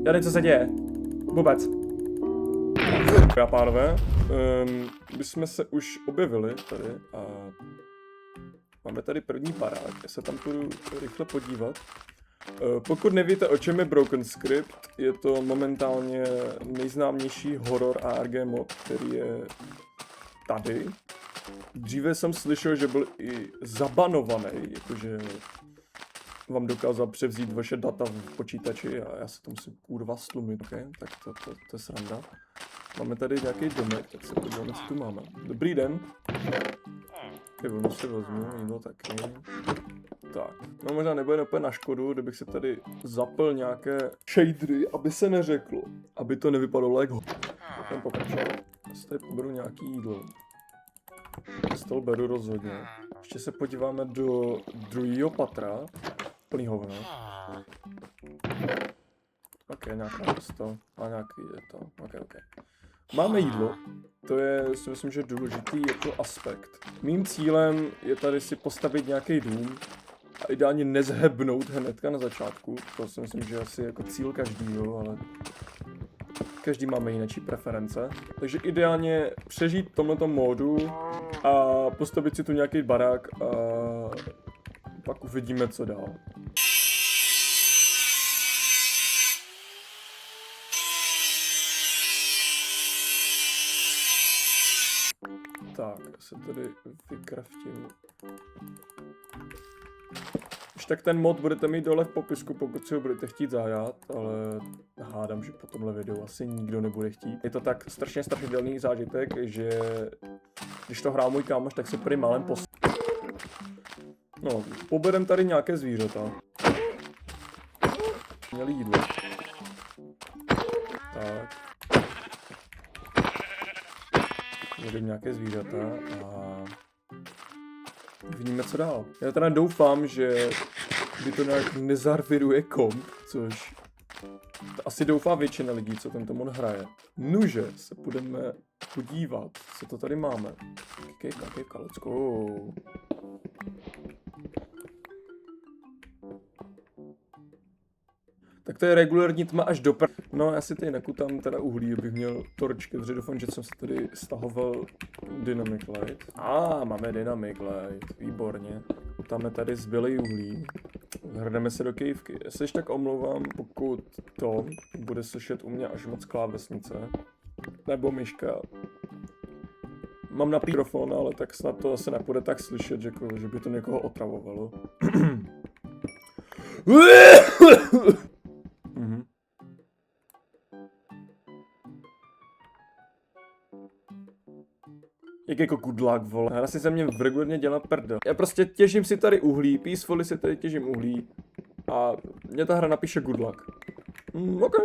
Tady co se děje? Vůbec. Já pánové, my jsme se už objevili tady a máme tady první barák, já se tam půjdu rychle podívat. Pokud nevíte, o čem je Broken Script, je to momentálně nejznámější horor ARG mod, který je tady. Dříve jsem slyšel, že byl i zabanovaný, jakože vám dokázal převzít vaše data v počítači a já se to musím kurva stlumit, okay? Tak to je sranda. Máme tady nějaký domek, tak se podíváme, co tu máme. Dobrý den. Ono si vezmu, jídlo taky. Tak, no možná nebude úplně na škodu, kdybych si tady zapl nějaké shadery, aby se neřeklo, aby to nevypadalo jako ten pokračovat. Já si tady poberu nějaký jídlo. Z toho beru rozhodně. Ještě se podíváme do druhého patra. Plný hovno. Ok, nějaká místo. A nějaký je to. Ok. Máme jídlo. To je, si myslím, že důležitý jako aspekt. Mým cílem je tady si postavit nějaký dům a ideálně nezhebnout hnedka na začátku. To si myslím, že je asi jako cíl každýho, ale každý máme jináčí preference. Takže ideálně přežít tomhleto módu a postavit si tu nějaký barák a pak uvidíme, co dál. Tak, já se tady vykraftím. Už tak ten mod budete mít dole v popisku, pokud si ho budete chtít zahrát, ale hádám, že po tomhle videu asi nikdo nebude chtít. Je to tak strašně strašidelný zážitek, že když to hrál můj kámoš, tak se prý málem No, poberem tady nějaké zvířata. Měli jídlo. Tak. Měli nějaké zvířata a vidíme, co dál. Já teda doufám, že by to nějak nezarviruje komp, což to asi doufá většina lidí, co tento mod hraje. Nuže se budeme podívat, co to tady máme. Kejka, let's go. Tak to je regulární tma až do No, já si tady nakutám teda uhlí, abych měl torčky, protože doufám, že jsem se tady stahoval Dynamic Light. Máme Dynamic Light, výborně. Kutáme tady zbylý uhlí. Hrdeme se do kejvky. Já se ještě tak omlouvám, pokud to bude slyšet u mě až moc klávesnice. Nebo myška. Mám na mikrofon, ale tak snad to asi nepůjde tak slyšet, že by to někoho otravovalo. Jak jako good luck, vole. Hra si ze mě regulárně dělá prdel. Já prostě těžím si tady uhlí, peacefully si tady těžím uhlí. A mě ta hra napíše good luck. Ok.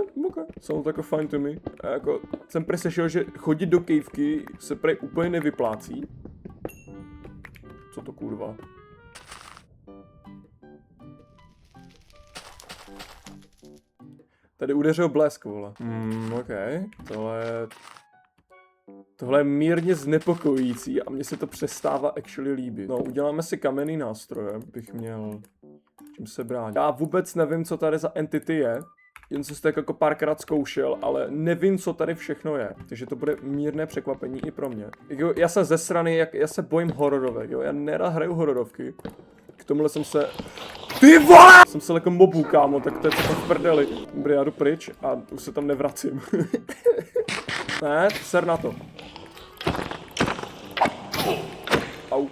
Sounds jako fine to me. A jako jsem přeslyšel, že chodit do kejvky se prej úplně nevyplácí. Co to kurva? Tady udeřil blesk, vole. Ok. Tohle je mírně znepokojící a mně se to přestává actually líbit. No, uděláme si kamenný nástroje, bych měl čím se bránit. Já vůbec nevím, co tady za entity je, jen jsem si tak jako párkrát zkoušel, ale nevím, co tady všechno je. Takže to bude mírné překvapení i pro mě. Jo, já se ze strany, já se bojím hororovek, jo, já nerad hraju hororovky. K tomuhle jsem se... Ty vole! Jsem se jako mobů, kámo, tak to je co v prdeli. Dobrý, já jdu pryč a už se tam nevracím. Ne, ser na to. Au.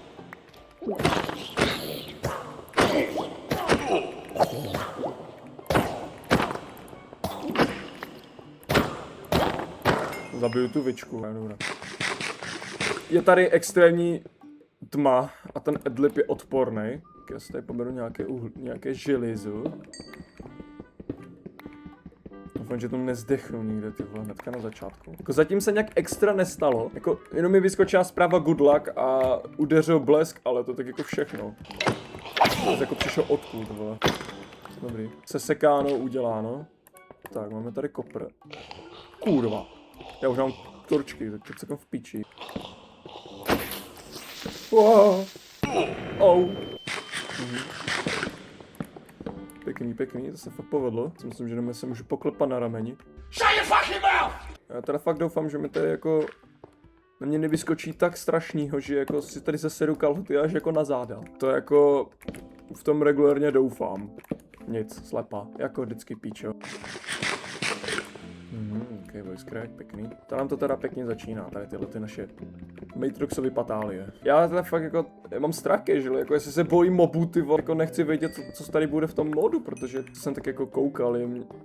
Zabiju tu vičku. Je tady extrémní tma a ten adlib je odporný. Já si tady poberu nějaké želizo. Doufám, že to nezdechnu nikde, ty vole, hnedka na začátku. Jako zatím se nějak extra nestalo. Jako jenom mi vyskočila zpráva good luck a udeřil blesk, ale to tak jako všechno. To jako přišel odkud, vole. Dobrý. Sesekáno, uděláno. Tak, máme tady kopr. Kurva. Já už mám torčky, tak teď se v piči. Wow. Oh. pěkný, to se fakt povedlo. Myslím, že se můžu poklepat na rameni. Já teda fakt doufám, že mi tady jako na mě nevyskočí tak strašnýho, že jako si tady sesedu kalhoty až jako na záda. To jako v tom regulérně doufám. Nic, slepa, jako vždycky píčo. Ok, voice crack, pěkný. To nám to teda pěkně začíná, tady tyhle ty naše Matroxovy patálie. Já teda fakt jako, já mám strach, že jako jestli se bojím mobů, ty vole, jako nechci vědět, co tady bude v tom modu, protože jsem tak jako koukal,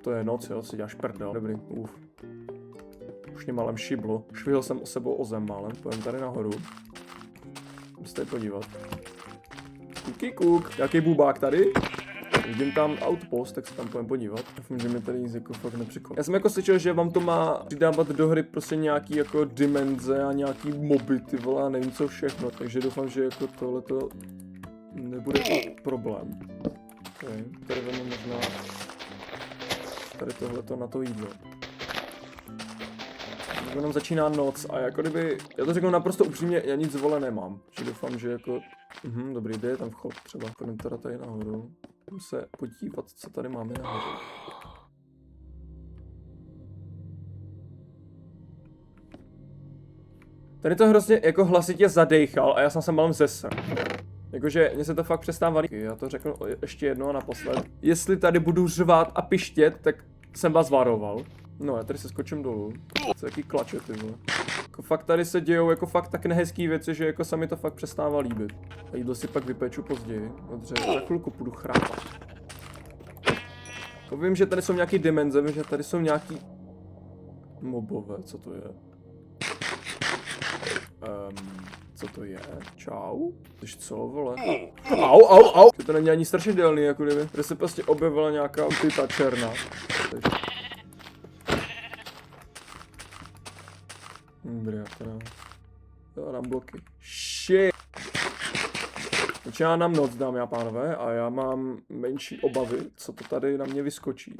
to je noc, jo, si děláš prdel, dobrý, Už mě málem šiblo, švihl jsem o sebou o zem málem, půjdem tady nahoru. Musíte podívat. Kuk, jaký bubák tady? Vidím tam outpost, tak se tam půjdem podívat. Doufám, že mi tady nic jako fakt nepřekvapí. Já jsem jako slyšel, že vám to má přidávat do hry prostě nějaký jako dimenze a nějaký moby, ty vole, a nevím co všechno. Takže doufám, že jako tohleto nebude problém. Okay. Tady vemu možná tady tohleto na to jídlo. Nám začíná noc a jako kdyby, já to řeknu naprosto upřímně, já nic vole nemám. Že doufám, že jako, dobrý, kde je tam vchod třeba. Půjdem teda tady nahoru. Musím se podívat, co tady máme nahoru. Tady to hrozně jako hlasitě zadejchal a já jsem se malem zesr. Jakože mě se to fakt přestává. Já to řeknu ještě jednou a naposled. Jestli tady budu řvát a pištět, tak jsem vás varoval. No, já tady se skočím dolů. Co jaký klače, ty vole. Jako fakt tady se dějou jako fakt tak nehezký věci, že jako se mi to fakt přestává líbit. A jídlo si pak vypeču později. Dobře, za chvilku půjdu chrápat. Jako vím, že tady jsou nějaký dimenze, vím, že tady jsou nějaký mobové, co to je? Co to je? Čau? Tož co, vole? Au! To není ani strašidelný, jako kdyby. Tady se prostě objevila nějaká tyta černá. Dobrý, já teda dám bloky. Shit! Začíná nám noc, dámy a pánové, a já mám menší obavy, co to tady na mě vyskočí.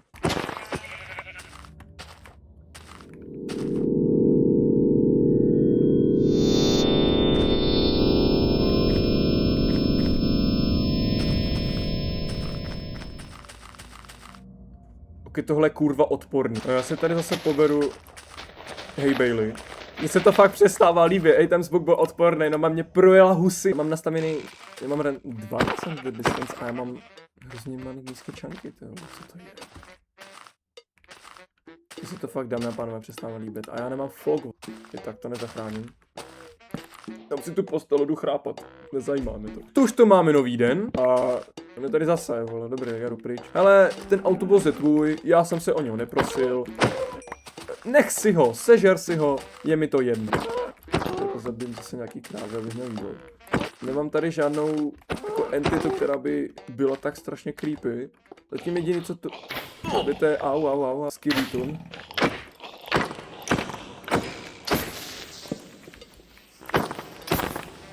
Ok, tohle je kurva odporný. No já se tady zase poberu. Hej Bailey. Mně se to fakt přestává líbit, ten zvuk byl odporný, no mám mě projela husy. Mám nastavený, já mám 20 the distance a já mám hrozně malý nízké čanky, co to je? Mně se to fakt, dámy a pánové, přestává líbit a já nemám fog, tak to nezachráním. Já si tu postelu jdu chrápat, nezajímá mě to. Tu už to máme nový den a jsme tady zase, vole, dobrý, já jdu pryč. Ale ten autobus je tvůj, já jsem se o něho neprosil. Nech si ho, sežer si ho, je mi to jedno. Jako zabijím zase nějaký krávy, abych neviděl. Nemám tady žádnou jako entitu, která by byla tak strašně creepy. Zatím jediný, co tu... Tady to je au, skeleton.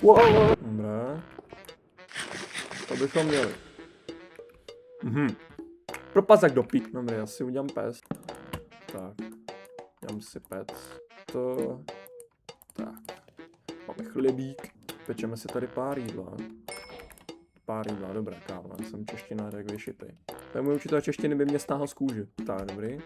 Wow. Dobré. To bychom měli. Propazak do pík. Dobré, já si udělám pes. Tak. Dám si pec. To... Tak. Máme chlebík. Pečeme si tady pár jídla. Dobré, kámo. Já jsem čeština jak vyšitej. To je můj učitel češtiny, by mě stáhl z kůže. Tak, dobrý.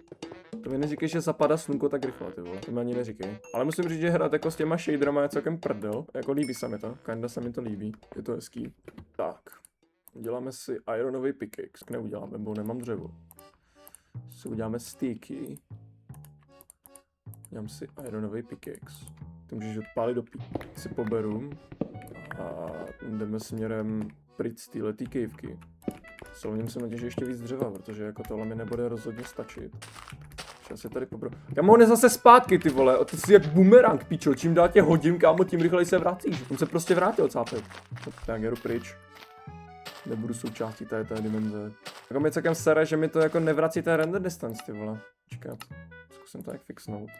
To mi neříkej, že zapadá slunko tak rychle, ty vole. To mi ani neříkej. Ale musím říct, že hrát jako s těma shaderama je celkem prdel. Jako líbí se mi to. Kinda se mi to líbí. Je to hezký. Tak. Uděláme si ironový pickaxe. Neuděláme, bo nemám dřevo. Si uděláme steaky. Dám si ironový pickaxe. Ty můžeš odpálit do pík. Si poberu. A jdeme směrem pryč z téhletý kejvky. Solním se natěž ještě víc dřeva, protože jako tohle mi nebude rozhodně stačit. Já se tady poberu. Kámo, on je zase zpátky, ty vole. Ty jsi jak bumerang, píčo. Čím dál tě hodím, kámo, tím rychleji se vracíš. On se prostě vrátil, cápek. Tak jdu pryč. Nebudu součástí té dimenze. Jako mi celkem sere, že mi to jako nevrací ten render distance, ty vole. Čekat. Zkusím to jak fixnout.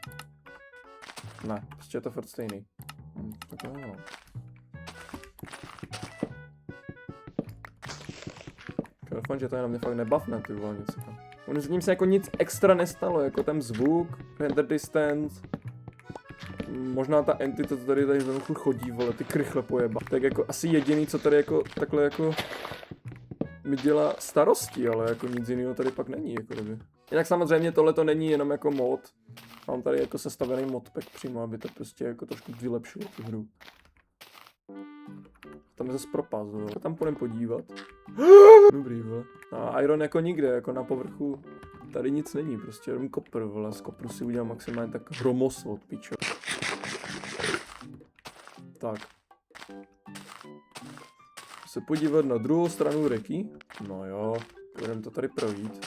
Ne, prostě je to furt stejný. Tak jo. Doufám, že to jenom mě fakt nebavne, ty vole, něco. S ním se jako nic extra nestalo, jako ten zvuk, render distance. Možná ta entita, co tady znovu chodí, vole, ty krychle pojeba. Tak jako asi jediný, co tady jako takhle jako mi dělá starosti, ale jako nic jiného tady pak není, jako kdyby. Jinak samozřejmě tohle to není jenom jako mod. Mám tady jako sestavený modpack přímo, aby to prostě jako trošku vylepšilo tu hru. Tam je zase propast, tam půjdem podívat. Dobrý, vole. A iron jako nikde, jako na povrchu tady nic není, prostě jenom kopr, vole. Z kopru si udělám maximálně tak hromosvod, pičo. Tak. Se podívat na druhou stranu řeky. No jo, budeme to tady projít.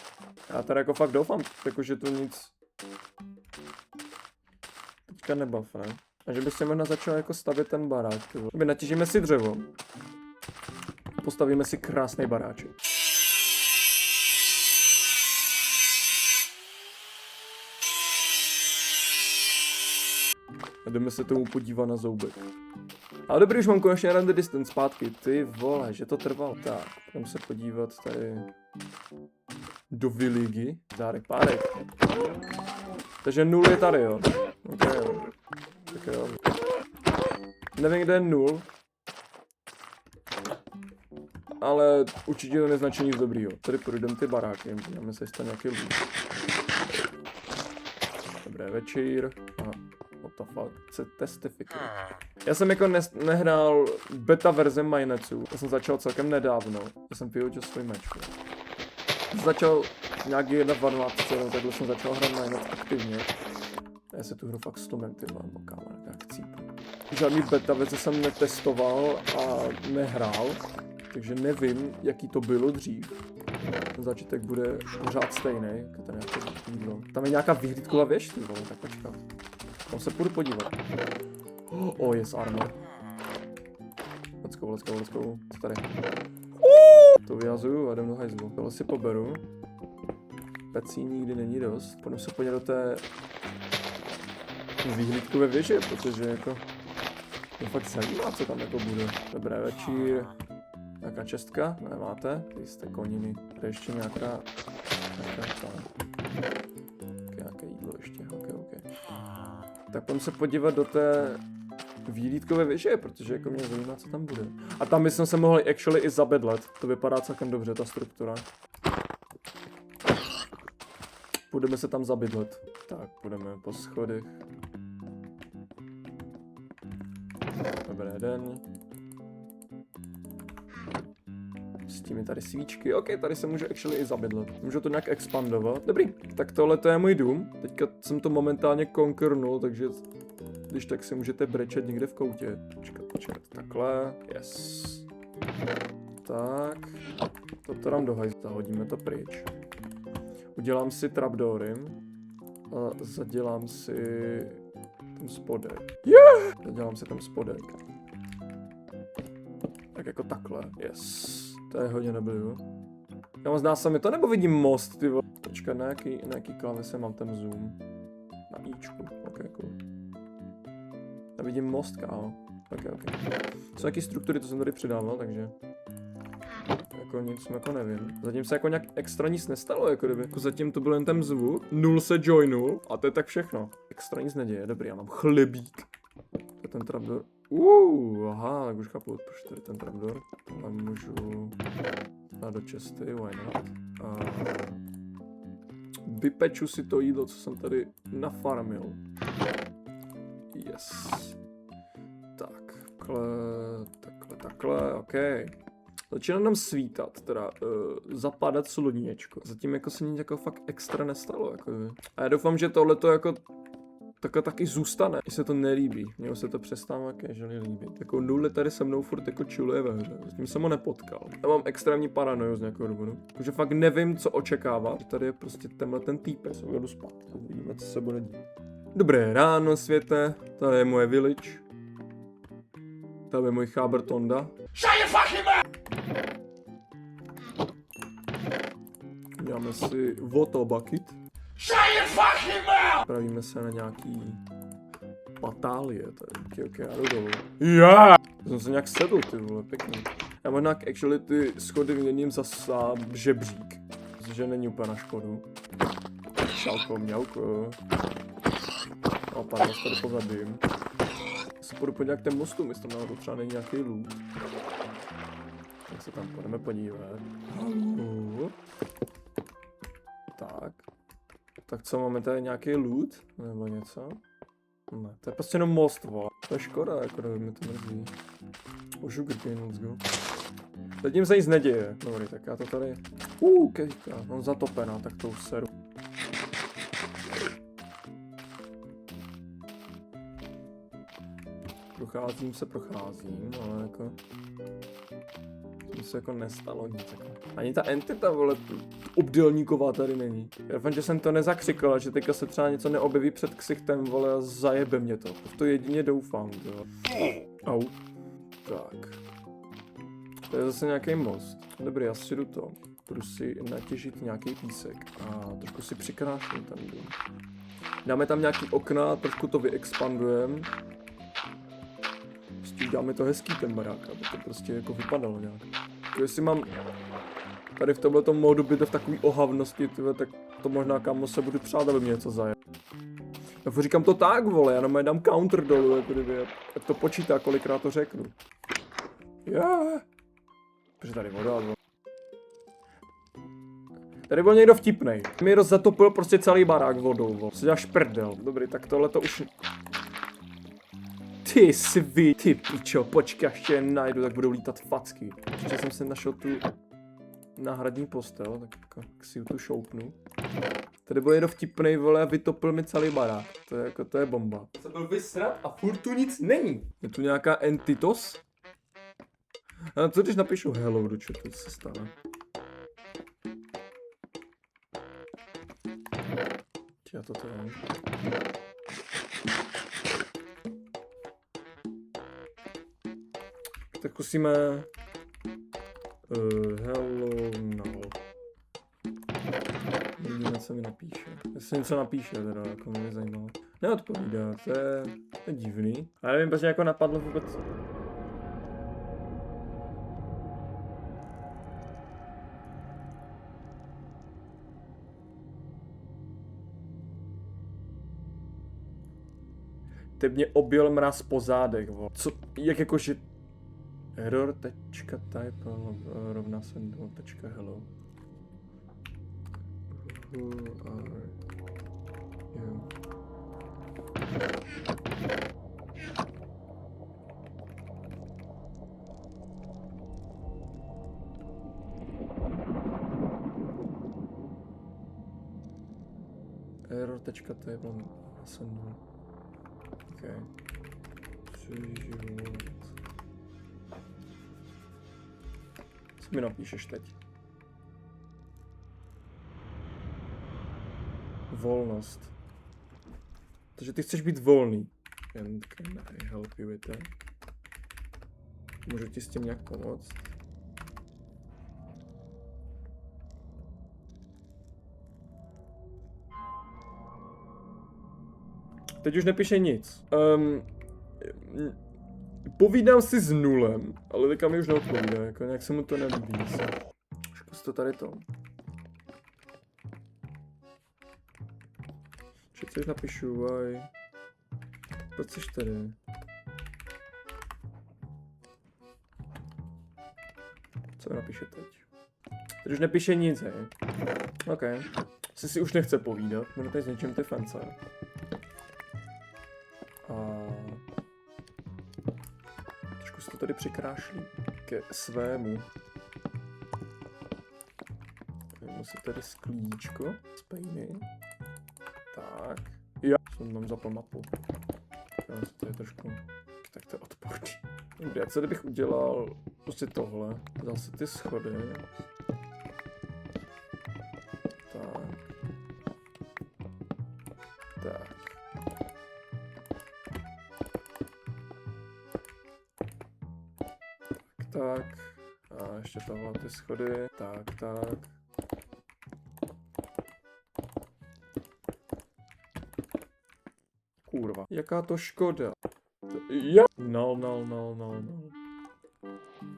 Já tady jako fakt doufám, jakože to nic teďka nebav, ne? A že by se možná začal jako stavět ten barák. My natěžíme si dřevo. Postavíme si krásný baráček. A jdeme se tomu podívat na zoubek. Ale dobrý, už mám konečně run the distance zpátky. Ty vole, že to trvalo. Tak, budeme se podívat tady do viligy. Dárek, párek. Takže 0 je tady, jo. Okay, jo. Tak jo. Nevím, kde je 0. Ale určitě to neznačí nic dobrýho. Tady projdeme ty baráky, podíváme se, jestli tam nějaký lůd. Dobré večer. Aha, what the fuck, testifiker. Já jsem jako nehrál beta verze Minecraft. Já jsem začal celkem nedávno. Já jsem vyhodil svůj meč. Začal nějaký 1.12, takhle jsem začal hrát Minecraft aktivně. Já se tu hru fakt stomem, ty mám kámo, tak cípu. Žádný beta verze jsem netestoval a nehrál. Takže nevím, jaký to bylo dřív. Ten začátek bude pořád stejný, jako tady nějaké jídlo. Tam je nějaká vyhlídková věž, ty vole, tak počkat. Tam se půjdu podívat. Oh, yes, armor. Let's go. Co tady? To vyhazuju a jdem do hajzlu. Tohle si poberu. Pecí nikdy není dost. Půjdeme se podívat do té vyhlídkové věže, protože jako mě fakt zajímá, co tam jako bude. Dobré večer. Nějaká čestka? Nemáte? Tady jste koniny. Tady ještě nějaké jídlo ještě. Ok. Tak půjdeme se podívat do té výhlídkové věže, protože jako mě zajímá, co tam bude. A tam bychom se mohli actually i zabydlet. To vypadá celkem dobře, ta struktura. Půjdeme se tam zabydlet. Tak, půjdeme po schodech. Dobrý den. S tím tady svíčky. Ok, tady se může actually i zabydlet. Můžu to nějak expandovat. Dobrý, tak tohle to je můj dům. Teďka jsem to momentálně konkurnu, takže když tak si můžete brečet někde v koutě. Počkat, takhle. Yes. Tak. To dám do hajzla, hodíme to pryč. Udělám si trapdoory. A zadělám si ten spodek. Yeah! Zadělám si ten spodek. Tak jako takhle, yes. To je hodně dobrý, jo. Já moc zdá se mi to, nebo vidím most, ty vole. Počkat, na jaký klávese mám ten zoom? Na ičku, ok, cool. Já vidím most, kámo. Ok. Jsou jaký struktury, to jsem tady přidával, takže... Jako nic jako nevím. Zatím se jako nějak extra nic nestalo, jako kdyby. Jako zatím to byl jen ten zvuk, 0 se joinul a to je tak všechno. Extra nic neděje, dobrý, já mám chlebík. To je ten trapdoor. Aha, tak už chápu, proč tady ten trapdoor. A můžu dát do česty, why not. A vypeču si to jídlo, co jsem tady nafarmil. Yes. Takhle, ok. Začíná nám svítat, teda zapadat sluníčko. Zatím jako se nic jako fakt extra nestalo, jako. A já doufám, že tohleto jako takhle taky zůstane, když se to nelíbí. Mně se to přestává casually líbit. Jako 0 tady se mnou furt jako chilluje ve hře. Zatím jsem ho nepotkal. Já mám extrémní paranoju z nějakého důvodu. Takže fakt nevím, co očekávat. Tady je prostě tenhle ten týpek. Já jdu spát. Uvidíme, co se bude dít. Dobré ráno, světe. Tady je moje village. Tady je můj chábr Tonda. Děláme si water bucket. Pravíme se na nějaký patálie tady. Ok, já jdu dolů. Yeah! Jsem se nějak sedl, ty vole, pěkný. Já možná actually ty schody měním za žebřík. Protože není úplně na škodu. Čauko, mňauko. A pár vás tady pozadím. Já se půjdu podívat k těm mostům, jestli tam náhodou třeba není nějaký loot. Tak se tam půjdeme podívat. Tak. Tak co, máme tady nějaký loot? Nebo něco? Ne, to je prostě jenom most, vole. To je škoda, jako mi to mrzí. O sugarcane, let's go. Zatím se nic neděje. Dobrý, tak já to tady... kejka, no zatopená, tak to už seru. Procházím, ale jako... Tím se jako nestalo nic jako. Ani ta entita, vole, obdélníková tady není. Já doufám, že jsem to nezakřikl, že teďka se třeba něco neobjeví před ksichtem, vole, a zajebe mě to. V to jedině doufám, jo. Au. Tak. To je zase nějaký most. Dobrý, já si jdu to. Budu si natěžit nějaký písek a trošku si přikráším ten dům. Dáme tam nějaký okna, trošku to vyexpandujeme. Prostě dáme to hezký ten barák, aby to prostě jako vypadalo nějak. Jako jestli mám tady v tomhletom modu být v takový ohavnosti, tyhle, tak to možná kámo se budu přát, aby mě něco zajel. Já říkám to tak, vole, já jenom dám counter dolů, jako kdyby, jak to počítá, kolikrát to řeknu. Protože tady voda, vole. Tady byl někdo vtipnej. Mi rozatopil prostě celý barák vodou, vole. Se děláš prdel. Dobrý, tak tohle to už... Ty svi, ty pičo, počkej, až je najdu, tak budou lítat facky. Ještě jsem si našel tu náhradní postel, tak si ju tu šoupnu. Tady byl někdo vtipnej, vole, a vytopil mi celý barák. To je jako, to je bomba. Jsem byl vysrat a furt tu nic není. Je tu nějaká entitos? A co když napíšu hello do chatu, co se stane? Já to mám. Tak zkusíme... hello, no. Uvidíme, co mi napíše. Jestli něco napíše, teda, jako mě zajímalo. Neodpovídá, to je divný. A nevím, proč mě jako napadlo vůbec... Teď mě objel mraz po zádech, vo. Co, jak jakože... Error.type rovná se hello. Who are you? Error.type rovná se okay. Co mi napíšeš teď? Volnost. Takže ty chceš být volný. And can I help you with that? Můžu ti s tím nějak pomoct? Teď už nepíše nic. Povídám si s nulem, ale teďka mi už neodpovídá, jako nějak se mu to nelíbí. Zkus to tady to. Či teď napíšu, why? Proč jsi tady? Co napíše teď? Teď už nepíše nic, hej. OK. Si už nechce povídat, můžu tady s něčím ty fence. A... trošku si to tady přikrášlí ke svému. Vezmu si tady sklíčko z pejny. Tak. Já jsem tam zapl mapu. Já si tady trošku... tak to je odporný. Dobrý, co kdybych udělal prostě tohle. Dal si ty schody. Tak. Tak. Tak. A ještě tohle ty schody. Tak, tak. Kurva. Jaká to škoda. Jo. No.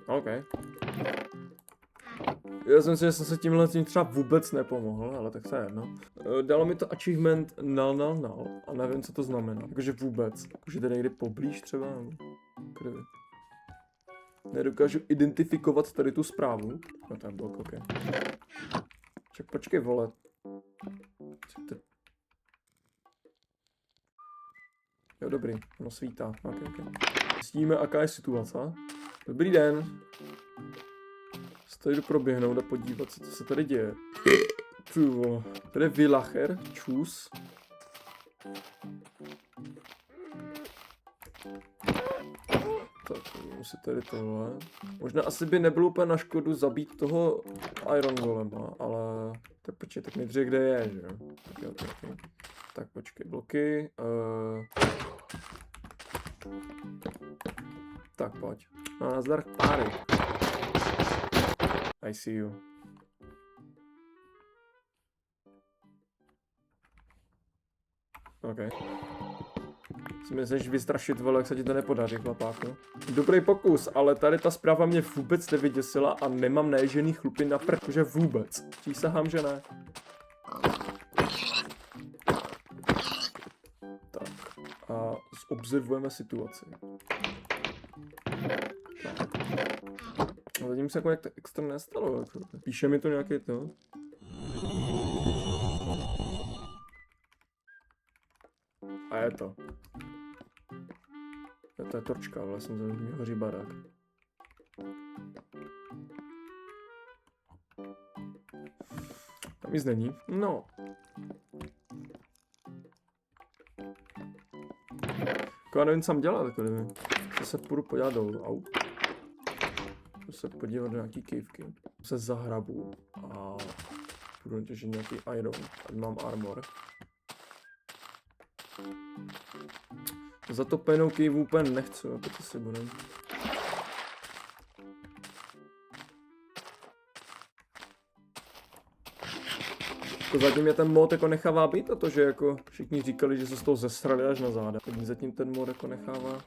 OK. Já jsem si, že jsem se tímhle tím třeba vůbec nepomohl, ale tak to je jedno. Dalo mi to achievement null a nevím, co to znamená. Jakože vůbec. Jakože tady někdy poblíž třeba, nebo kdyby. Nedokážu identifikovat tady tu zprávu. No tam blok, ok. Ček, počkej, vole. Jo, dobrý, ono svítá. Ok. Zjistíme, jaká je situace. Dobrý den. Tady jdu proběhnout a podívat se, co se tady děje. Tady je Villacher, čus. Tak, musí tady tohle. Možná asi by nebylo úplně na škodu zabít toho Iron Golema, ale... Tak počkej, tak nejdřív kde je, že jo? Okay. Tak počkej, bloky. Tak pojď. No, nazdar páry. I see you. OK. Si myslíš vystrašit, vole, jak se ti to nepodaří, chlapáku. Dobrý pokus, ale tady ta zpráva mě vůbec nevyděsila a nemám naježený chlupy na prd, že vůbec. Přísahám, že ne. Tak. A zobservujeme situaci. Tak. A zatím se jako nějak extra nestalo, jako. Píše mi to nějaký to. A je to. To je torčka, ale jsem za mě hoří barák. Tam nic není. No. Jako já nevím, co mám dělat, jako nevím. Se půjdu podívat dolů. Au. Půjdu se podívat do nějaký kývky. Se zahrabu a půjdu těžit nějaký iron. Tady mám armor. Zatopenou kývu úplně nechci, a to si budem. To zatím mě ten mod jako nechává být a to, že jako všichni říkali, že se z toho zesrali až na záda. Tak zatím ten mod jako nechává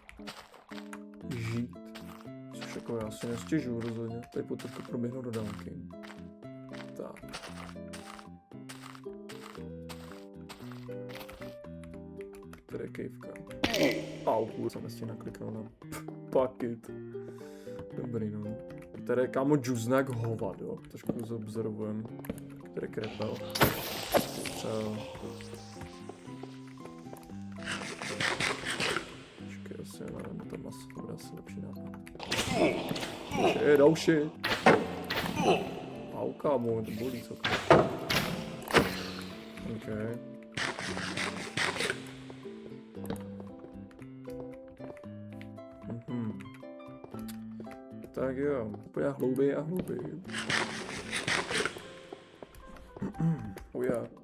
žít. Což jako já si nestěžuju rozhodně. Tady půjdu trošku proběhnout do dálky. Tak. Tady je kejvka. Au, jsem vlastně nakliknul na paket. Dobrý, no. Tady je kámo džuznak hovat, jo. Trošku zobservujem. Tady je krepel. Střel. Počkej, asi nevím, to maso, to bude asi lepší nápad. Shit, oh shit. Au, kámo, to bolí celkem. Okay. Tak jo, pojď hlouběji a hlouběji.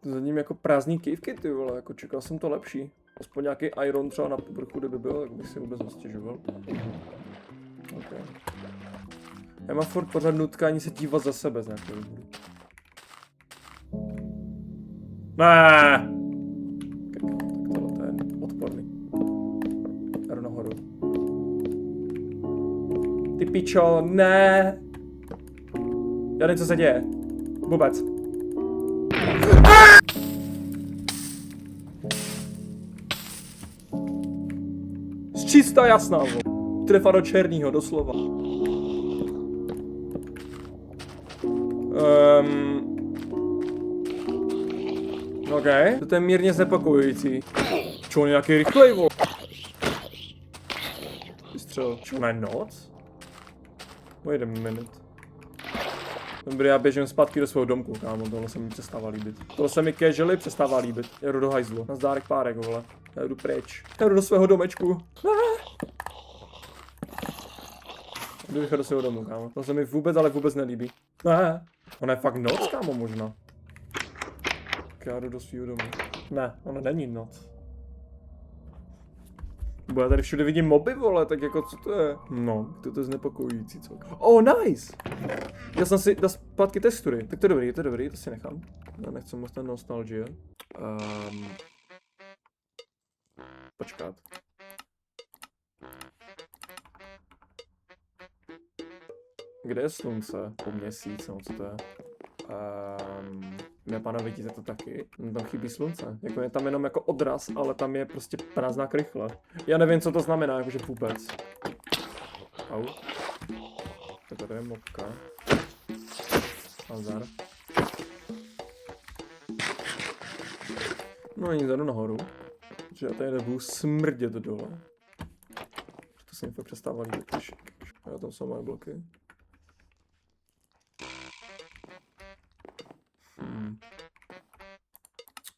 Za ním jako prázdný kývky, ty vole, jako čekal jsem to lepší. Aspoň nějaký iron třeba na povrchu, kdyby byl, tak bych si vůbec nestěžoval. Okay. Já mám furt pořád nutkání se dívat za sebe z nějakého důvodu. Ne. Tak tohle je odporný. Jdu nahoru. Ty pičo, ne. Já nevím, co se děje. Vůbec. Čistá jasná, trefa do černýho, doslova. OK, to je mírně znepokojující. Čo on je nějaký rychlej, vo? Vystřel. Čo na noc? Wait a minute. Dobrý, já běžím zpátky do svého domku, kámo, tohle se mi přestává líbit. Tohle se mi casually přestává líbit. Já jdu do hajzlu. Nazdárek párek, vole. Já jdu pryč. Já jdu do svého domečku. Jdu rychle do svého domu, kámo. To se mi vůbec, ale vůbec nelíbí. Ona je fakt noc, kámo, možná. Tak já jdu do svého domu. Ne, ona není noc. Bo já tady všude vidím moby, vole, tak jako co to je? No, to je znepokojující celkem. Oh, nice! Já jsem si dal zpátky textury. Tak to je dobrý, to si nechám. Já nechci moc ten nostalgie. Počkat. Kde je slunce? Po měsíc, no co to je? Nepána, vidíte to taky? Tam chybí slunce. Jako je tam jenom jako odraz, ale tam je prostě prázdná krychle. Já nevím, co to znamená, jakože vůbec. Au. Tak tady je mopka. Azar. No a jdu nahoru. Protože já tady nebudu smrdět dole. To se mi fakt přestává líbit, když já tam jsou moje bloky.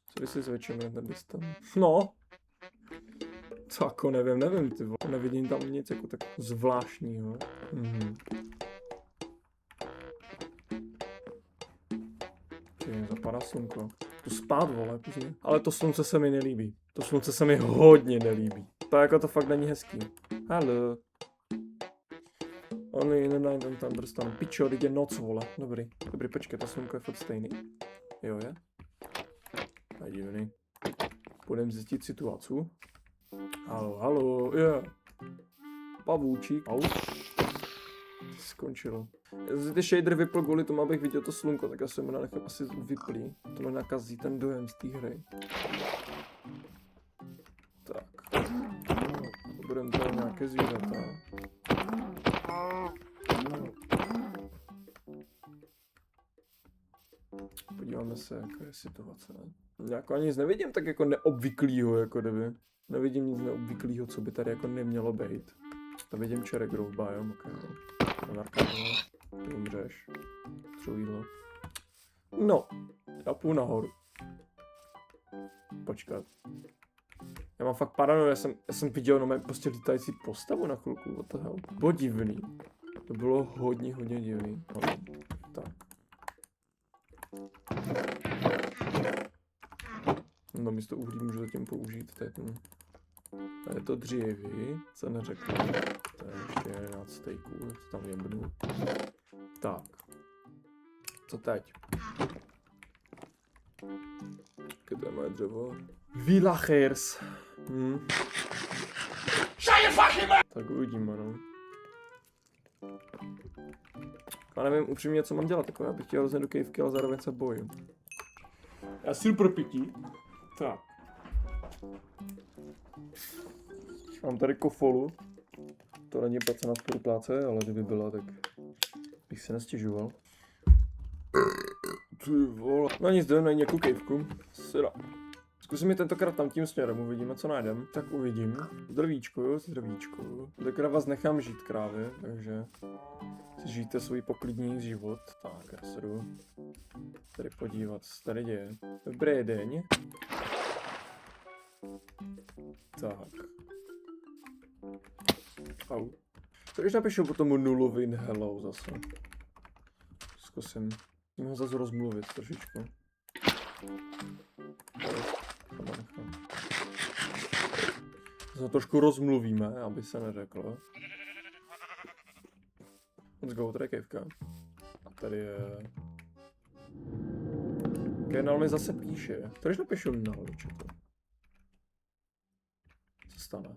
Co když si zvětšíme ten distance? No! Co jako nevím, ty vole. Nevidím tam nic jako tak zvláštního. Zapadá slunko. Tu spát, vole, pozně. Ale to slunce se mi nelíbí. To slunce se mi hodně nelíbí. To jako to fakt není hezký. Haló. Only in the night and thunderstorm. Pičo, teď je noc, vole. Dobrý, počkej, to slunko je furt stejný. Jo, je? A divný. Půjdem zjistit situaci. Haló, je. Pavůčík. Au. Skončilo. Ty shader vypl kvůli tomu, abych viděl to slunko, tak já se mu nechám asi vyplý. To mi nakazí ten dojem z té hry. Tak. Budeme tady nějaké zvířata. Podíváme se, jaká je situace. Jako ani nic nevidím tak jako neobvyklýho, jako kdyby. Nevidím nic neobvyklýho, co by tady jako nemělo být. To vidím čerek grove biome, ok. Ty umřeš. Třeba jídlo. No, já půjdu nahoru. Počkat. Já mám fakt paranoju, já jsem viděl no prostě lítající postavu na chvilku, what the hell. Bylo divný. To bylo hodně divný. No, tak. No místo uhlí můžu zatím použít tady to dříví, co neřekl. To je ještě 11 steaků, co tam jebnu. Tak. Co teď? Kde je moje dřevo? Villagers. Tak uvidíme, no. Já nevím upřímně, co mám dělat, jako já bych chtěl hrozně do kejvky, ale zároveň se bojím. Já si jdu pro pití. Tak. Mám tady kofolu. To není placená spolupráce, ale kdyby byla, tak bych se nestěžoval. Ty vole. No nic, jdem na nějakou kejvku. Sira. Zkusím je tentokrát tam tím směrem, uvidíme, co najdem. Tak uvidím. Zdravíčko. Tentokrát vás nechám žít krávy, takže si žijte svůj poklidný život. Tak, já se jdu tady podívat, co tady děje. Dobrý den. Tak. Au. To když napíšu potom nulový hello zase. Zkusím. Musím ho zase rozmluvit trošičku. Zase trošku rozmluvíme, aby se neřeklo. Let's go, tady je kejvka. A tady je... Kenal mi zase píše. To když napíšu null do chatu. Co stane?